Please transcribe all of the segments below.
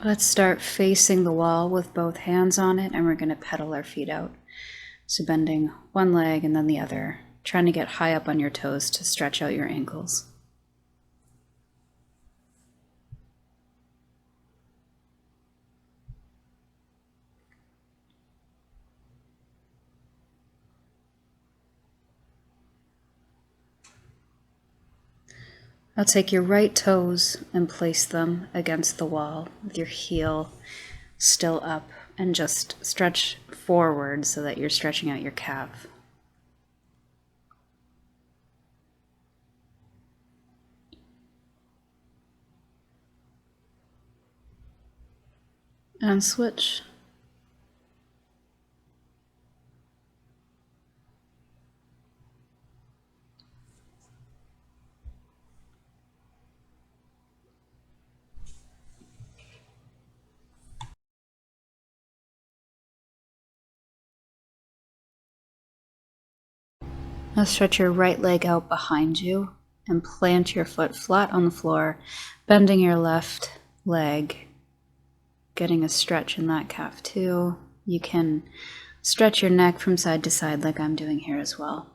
Let's start facing the wall with both hands on it, and we're going to pedal our feet out. So bending one leg and then the other, trying to get high up on your toes to stretch out your ankles. Now take your right toes and place them against the wall with your heel still up, and just stretch forward so that you're stretching out your calf. And switch. Now stretch your right leg out behind you and plant your foot flat on the floor, bending your left leg, getting a stretch in that calf too. You can stretch your neck from side to side like I'm doing here as well.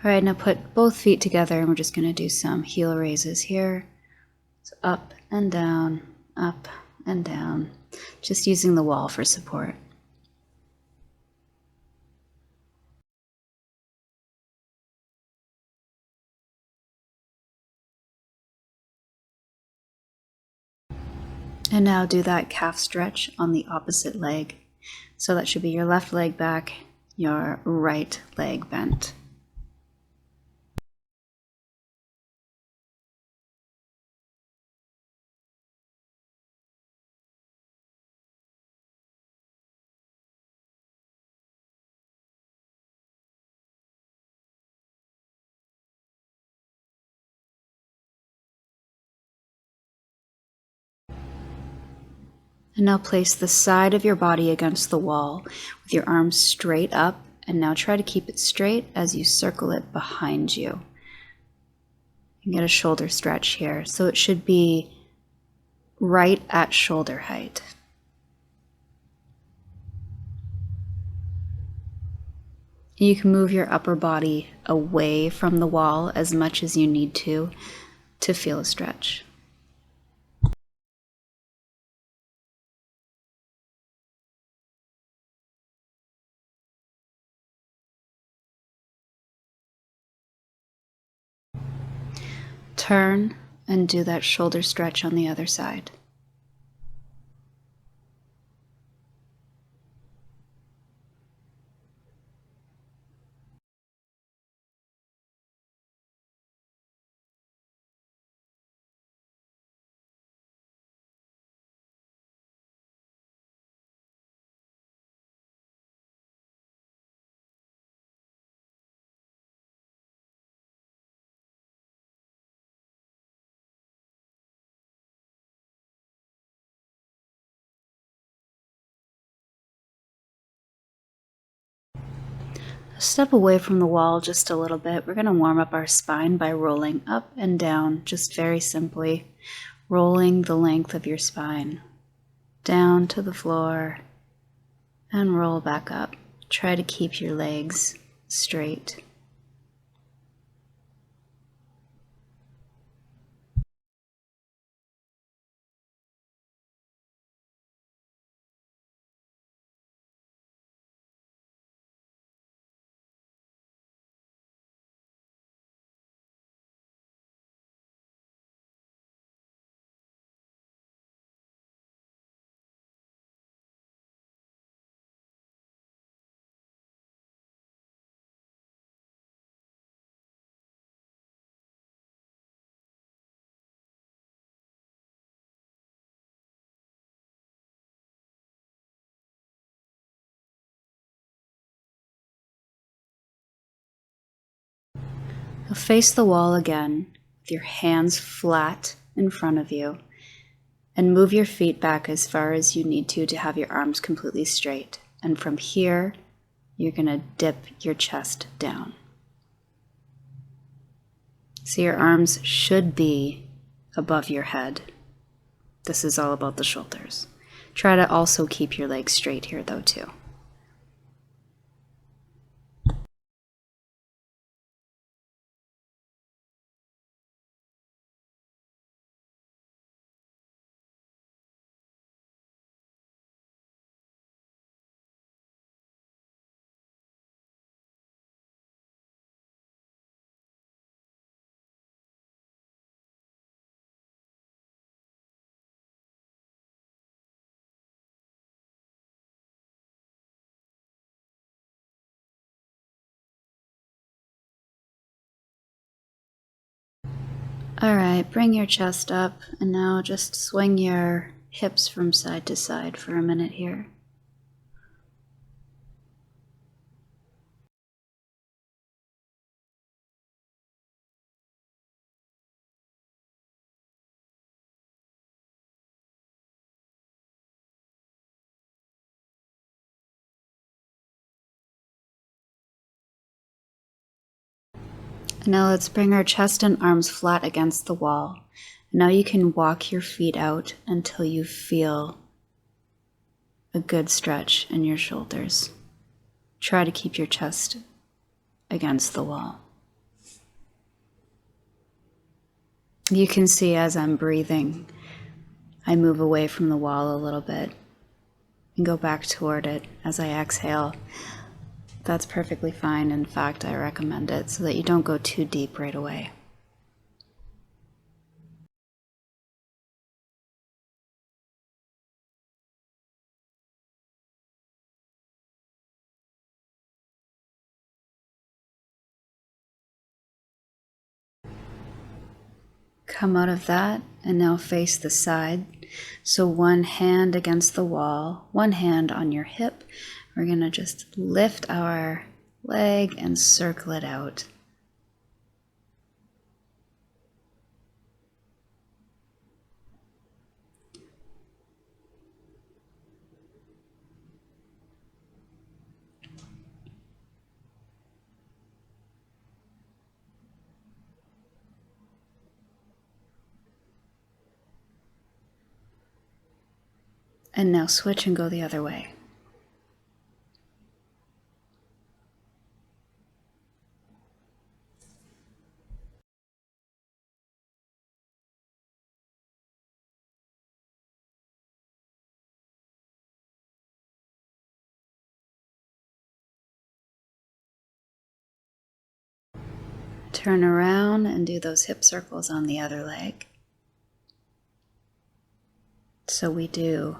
All right, now put both feet together and we're just going to do some heel raises here. So up and down, just using the wall for support. And now do that calf stretch on the opposite leg. So that should be your left leg back, your right leg bent. And now place the side of your body against the wall with your arms straight up, and now try to keep it straight as you circle it behind you. You can get a shoulder stretch here, so it should be right at shoulder height. You can move your upper body away from the wall as much as you need to feel a stretch. Turn and do that shoulder stretch on the other side. Step away from the wall just a little bit. We're going to warm up our spine by rolling up and down, just very simply, rolling the length of your spine down to the floor and roll back up. Try to keep your legs straight. Face the wall again with your hands flat in front of you. And move your feet back as far as you need to have your arms completely straight. And from here, you're going to dip your chest down. So your arms should be above your head. This is all about the shoulders. Try to also keep your legs straight here though too. All right, bring your chest up and now just swing your hips from side to side for a minute here. Now let's bring our chest and arms flat against the wall. Now you can walk your feet out until you feel a good stretch in your shoulders. Try to keep your chest against the wall. You can see as I'm breathing, I move away from the wall a little bit and go back toward it as I exhale. That's perfectly fine. In fact, I recommend it so that you don't go too deep right away. Come out of that and now face the side. So one hand against the wall, one hand on your hip. We're going to just lift our leg and circle it out. And now switch and go the other way. Turn around and do those hip circles on the other leg. So we do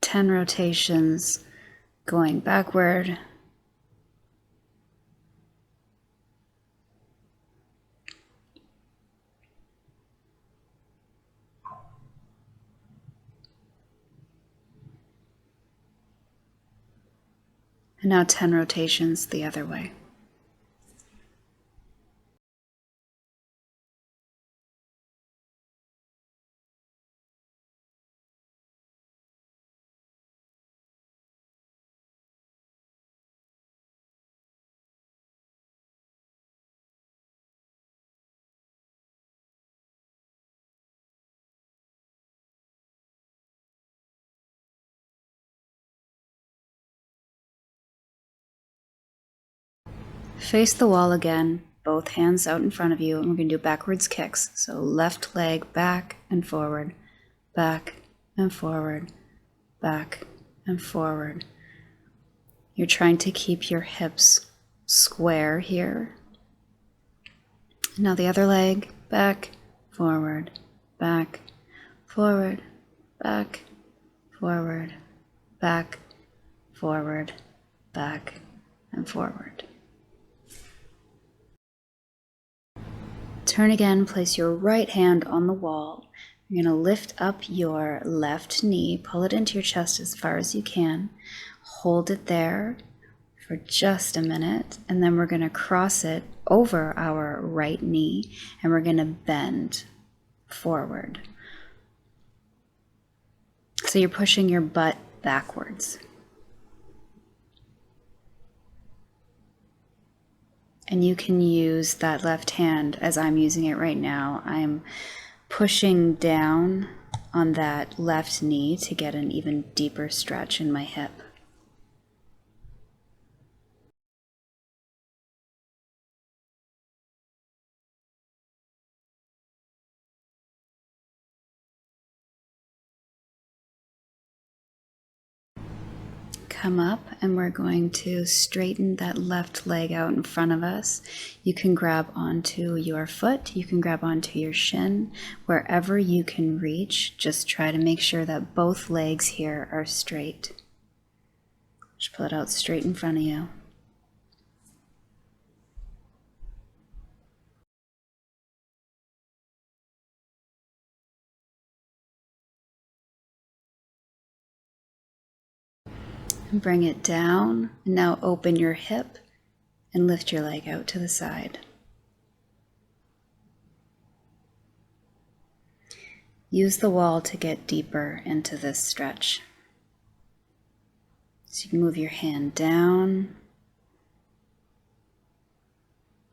10 rotations going backward, and now 10 rotations the other way. Face the wall again, both hands out in front of you, and we're going to do backwards kicks. So left leg back and forward, back and forward, back and forward. You're trying to keep your hips square here. Now the other leg, back, forward, back, forward, back, forward, back, forward, back, and forward. Turn again, place your right hand on the wall. You're going to lift up your left knee, pull it into your chest as far as you can. Hold it there for just a minute, and then we're going to cross it over our right knee, and we're going to bend forward. So you're pushing your butt backwards. And you can use that left hand as I'm using it right now. I'm pushing down on that left knee to get an even deeper stretch in my hip. Come up and we're going to straighten that left leg out in front of us. You can grab onto your foot, you can grab onto your shin, wherever you can reach. Just try to make sure that both legs here are straight. Just pull it out straight in front of you. Bring it down, and now open your hip and lift your leg out to the side. Use the wall to get deeper into this stretch. So you can move your hand down.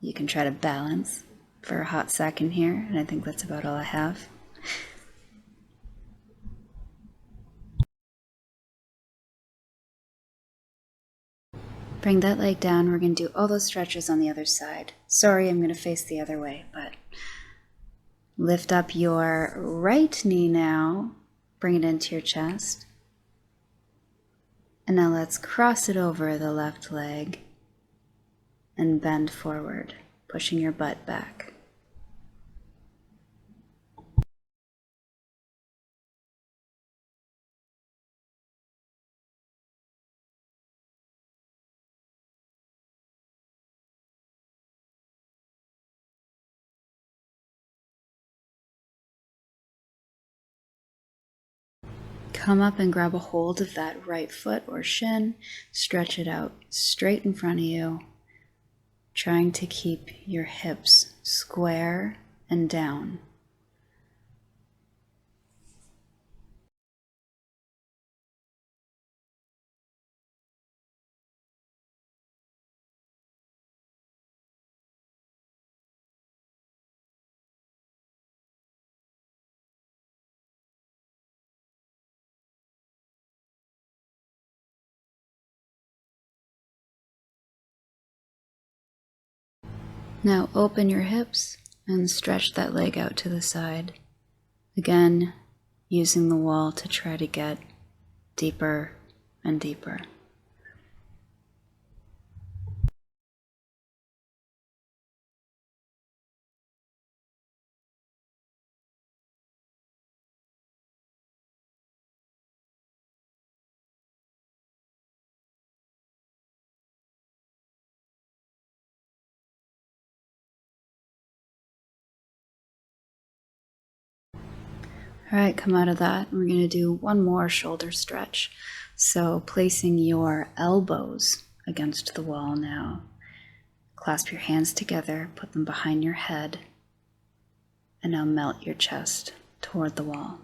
You can try to balance for a hot second here, and I think that's about all I have. Bring that leg down. We're going to do all those stretches on the other side. Sorry, I'm going to face the other way, but lift up your right knee now. Bring it into your chest. And now let's cross it over the left leg and bend forward, pushing your butt back. Come up and grab a hold of that right foot or shin, stretch it out straight in front of you, trying to keep your hips square and down. Now open your hips and stretch that leg out to the side. Again, using the wall to try to get deeper and deeper. All right, come out of that. We're going to do one more shoulder stretch. So placing your elbows against the wall now. Clasp your hands together, put them behind your head, and now melt your chest toward the wall.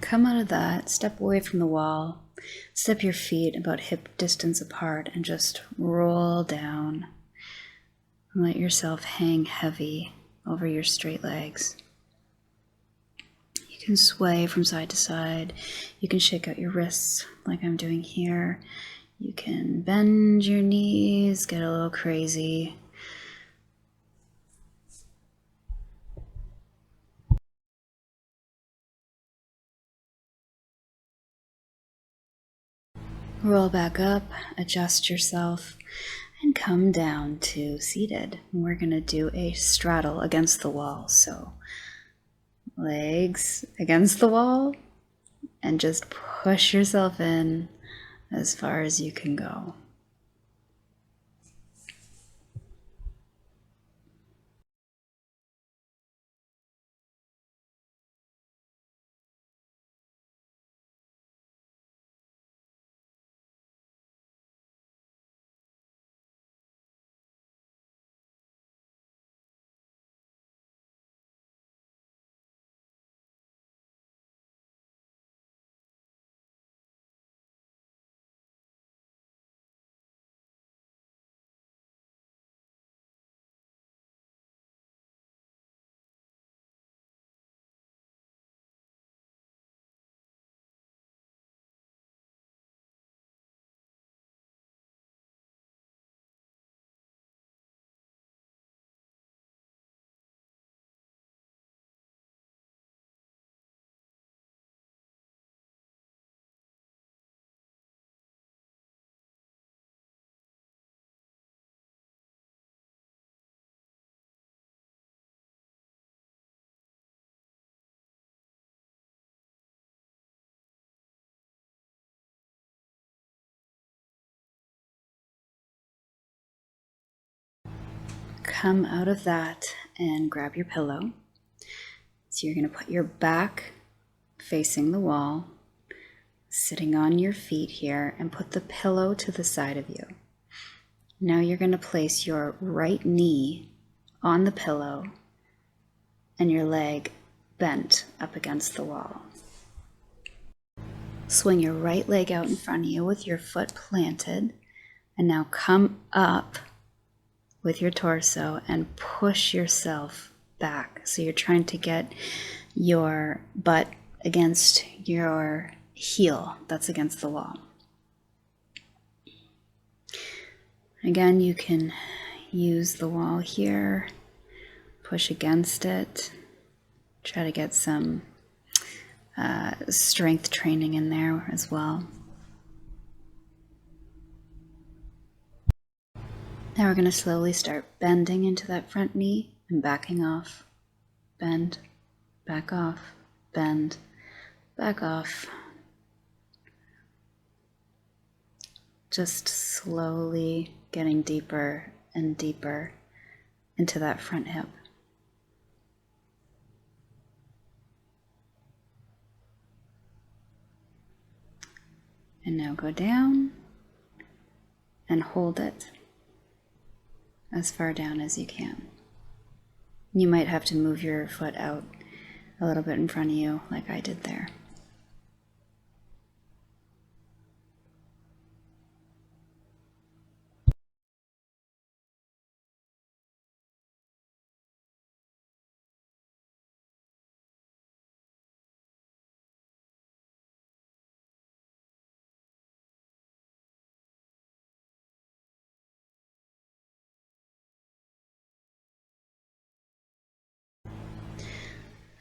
Come out of that, step away from the wall, step your feet about hip distance apart, and just roll down. And let yourself hang heavy over your straight legs. You can sway from side to side. You can shake out your wrists like I'm doing here. You can bend your knees, get a little crazy. Roll back up, adjust yourself, and come down to seated. We're going to do a straddle against the wall. So Legs against the wall, and just push yourself in as far as you can go. Come out of that and grab your pillow. So you're going to put your back facing the wall, sitting on your feet here, and put the pillow to the side of you. Now you're going to place your right knee on the pillow and your leg bent up against the wall. Swing your right leg out in front of you with your foot planted, and now come up with your torso and push yourself back. So you're trying to get your butt against your heel that's against the wall. Again, you can use the wall here, push against it, try to get some strength training in there as well. Now we're going to slowly start bending into that front knee and backing off. Bend, back off, bend, back off. Just slowly getting deeper and deeper into that front hip. And now go down and hold it as far down as you can. You might have to move your foot out a little bit in front of you like I did there.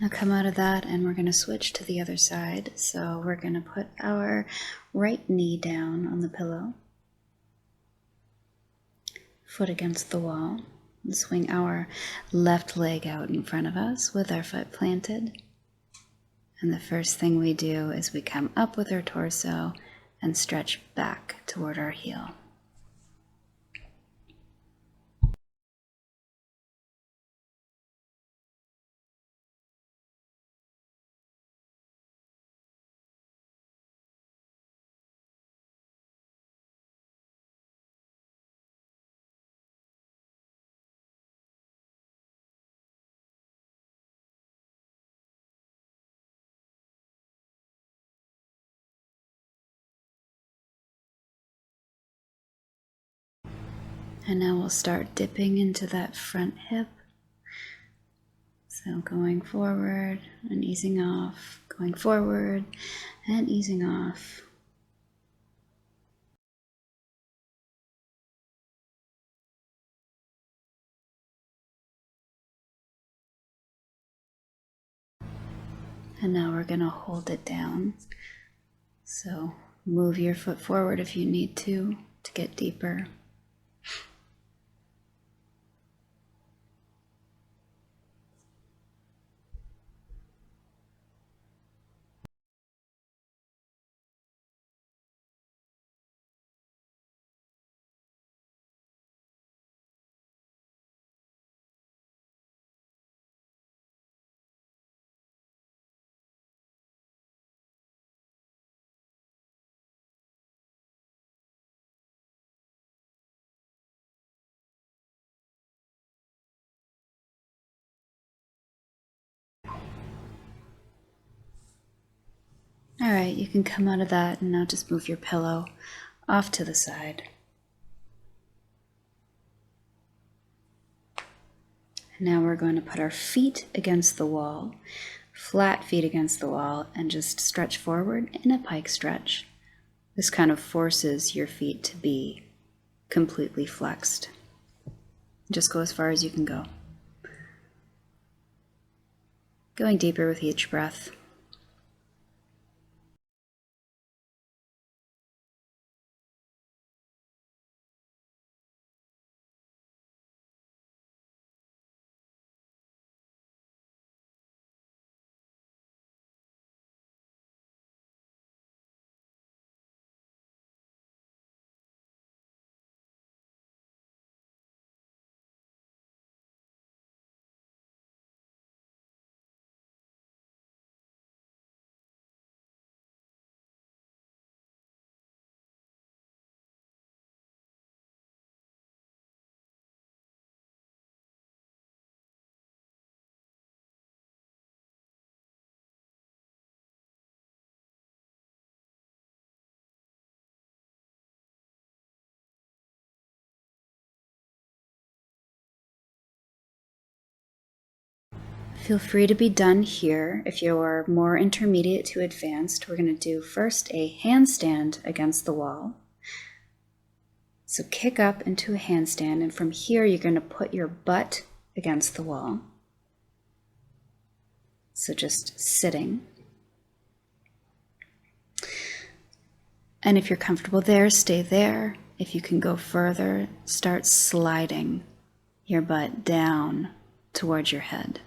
Now come out of that and we're going to switch to the other side. So we're going to put our right knee down on the pillow, foot against the wall, and swing our left leg out in front of us with our foot planted. And the first thing we do is we come up with our torso and stretch back toward our heel. And now we'll start dipping into that front hip. So going forward and easing off, going forward and easing off. And now we're going to hold it down. So move your foot forward if you need to get deeper. All right, you can come out of that and now just move your pillow off to the side. And now we're going to put our feet against the wall, flat feet against the wall, and just stretch forward in a pike stretch. This kind of forces your feet to be completely flexed. Just go as far as you can go. Going deeper with each breath. Feel free to be done here. If you're more intermediate to advanced, we're going to do first a handstand against the wall. So kick up into a handstand, and from here you're going to put your butt against the wall. So just sitting. And if you're comfortable there, stay there. If you can go further, start sliding your butt down towards your head.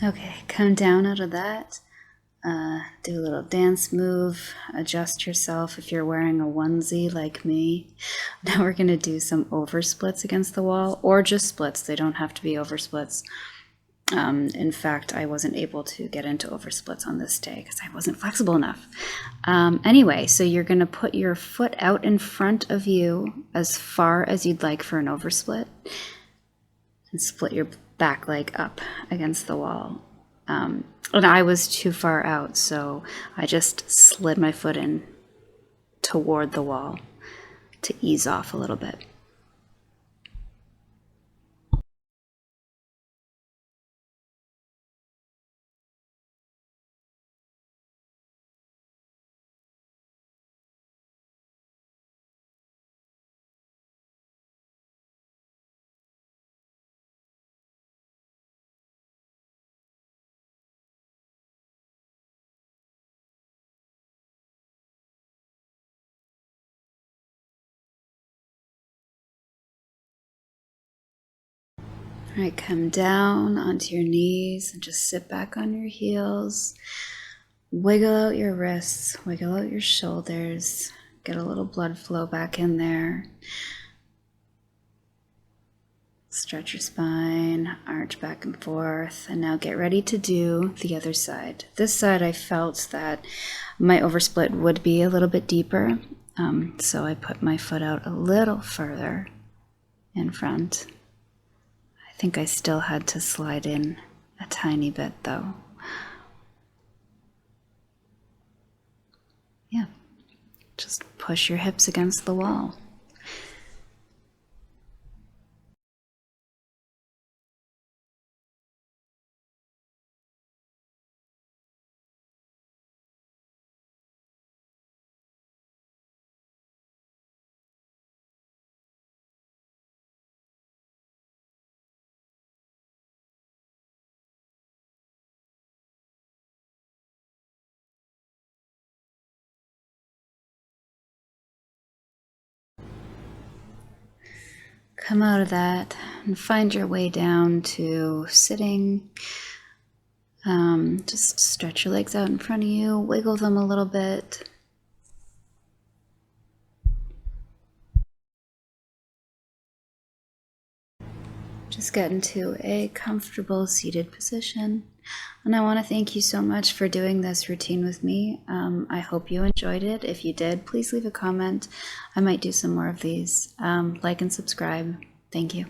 Okay, come down out of that. Do a little dance move, adjust yourself if you're wearing a onesie like me. Now we're going to do some over splits against the wall, or just splits. They don't have to be over splits. In fact, I wasn't able to get into over splits on this day because I wasn't flexible enough. Anyway, so you're going to put your foot out in front of you as far as you'd like for an over split, and split your back leg up against the wall. And I was too far out, so I just slid my foot in toward the wall to ease off a little bit. All right, come down onto your knees and just sit back on your heels. Wiggle out your wrists, wiggle out your shoulders, get a little blood flow back in there. Stretch your spine, arch back and forth, and now get ready to do the other side. This side I felt that my oversplit would be a little bit deeper, so I put my foot out a little further in front. I think I still had to slide in a tiny bit though. Yeah, just push your hips against the wall. Come out of that and find your way down to sitting. Just stretch your legs out in front of you, wiggle them a little bit. Just get into a comfortable seated position. And I want to thank you so much for doing this routine with me. I hope you enjoyed it. If you did, please leave a comment. I might do some more of these. Like and subscribe. Thank you.